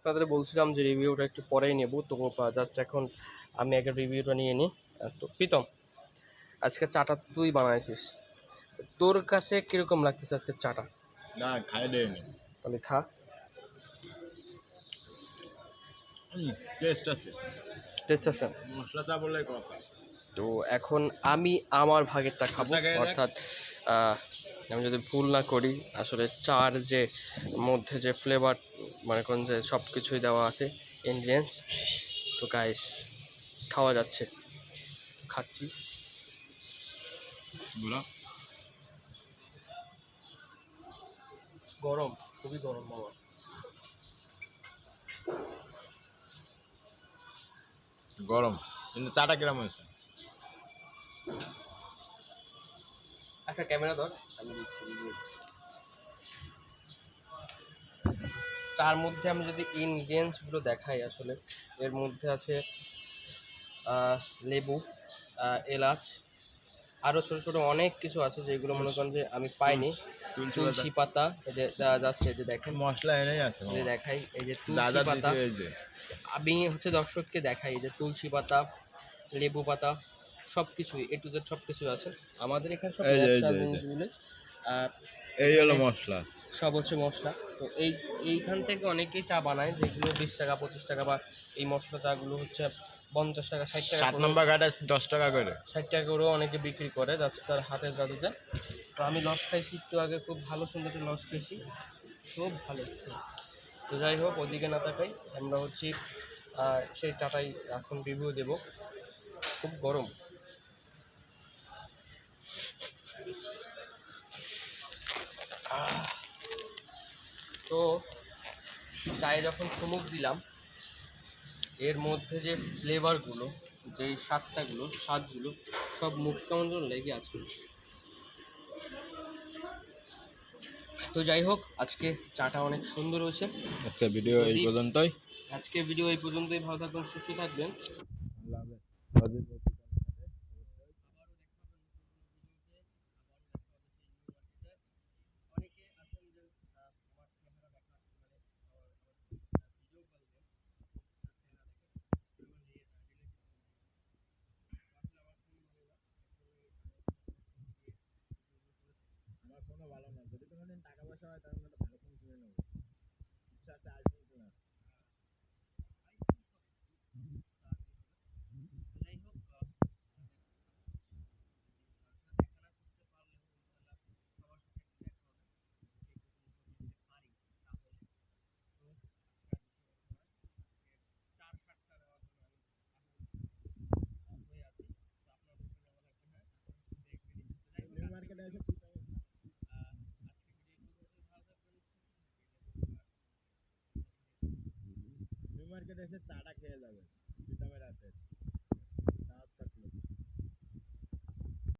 আপনাদের বলছিলাম যে রিভিউটা একটু পরেই নেব, তো জাস্ট এখন আমি আগে রিভিউটা নিয়ে নিই। তো প্রীতম, আজকে চাটা তুই বানাইছিস, তোর কাছে কিরকম লাগতেছে আজকে চাটা? না খাই দেয়নি। তাহলে খা। টেস্ট আছে, টেস্ট আছে। মশলা চা বলে কথা। তো এখন আমি আমার ভাগেরটা খাবো, আচ্ছা, খেয়ে দেখ। অর্থাৎ আহ, আমি যদি ভুল না করি আসলে চার যে মধ্যে যে ফ্লেভার, মনে করেন যে সব কিছুই দেওয়া আছে ইনগ্রিডিয়েন্টস। তো গাইস, খাওয়া যাচ্ছে, খাচ্ছি। বলো। গরম, খুবই গরম বাবা। গরম, কিন্তু চাটা কিরম হয়েছে? একটা ক্যামেরা ধর, আমি দিচ্ছি। তার মধ্যে আমি যদি ইনগ্রিডিয়েন্টসগুলো দেখাই, আসলে এর মধ্যে আছে লেবু, এলাচ, আরও ছোটো ছোটো অনেক কিছু আছে যেগুলো মনে করেন যে আমি পাইনি। তুলসী পাতা, এই যে জাস্ট এই যে দেখেন, মশলা এনেই আছে, এই যে দেখাই, এই যে যা তুলসী যা পাতা। দিছে এই যে। আমি হচ্ছে দর্শককে দেখাই, এই যে তুলসী পাতা, লেবু পাতা, সব কিছুই এ টু জেড সব কিছু আছে আমাদের এখানে, সব এই যে, এই ন্যাচারাল যে, এই যে। জিনিসগুলো। আর এই হলো এখানে মশলা। সব হচ্ছে মশলা। তো এইখান থেকে অনেকেই চা বানায় যেগুলো 20 টাকা 25 টাকা, বা এই মশলা চাগুলো হচ্ছে 50 টাকা 60 টাকা 7 নম্বর ঘাটে 10 টাকা করে। 60 টাকা করেও অনেকে বিক্রি করে, যাচ্ছে তার হাতের জাদুতে। তো আমি লস খাইছি একটু আগে, খুব ভালো সুন্দর একটা লস খেয়েছি, খুব ভালো। তো যাই হোক, ওদিকে না তাকাই, আমরা হচ্ছে সেই চাটাই এখন রিভিউ দেব। খুব গরম। তো চায়ে যখন চুমুক দিলাম, এর মধ্যে যে ফ্লেভারগুলো, যেই স্বাদগুলো সব মুখ কেমন যেন লেগে আছে। তো যাই হোক, আজকে চাটা অনেক সুন্দর হয়েছে। আজকের ভিডিও এই পর্যন্তই। আজকের ভিডিও এই পর্যন্তই। ভালো থাকবেন, সুস্থ থাকবেন। আল্লাহ হাফেজ। আমার ফোনও ভালো না, যদি কোনোদিন টাকা পয়সা হয় তাহলে একটা ভালো ফোন কিনে নেবো। ইচ্ছা আছে আইফোন কেনার। নিউ মার্কেটে এসে চাটা খেয়ে যাবে প্রীতমের হাতে।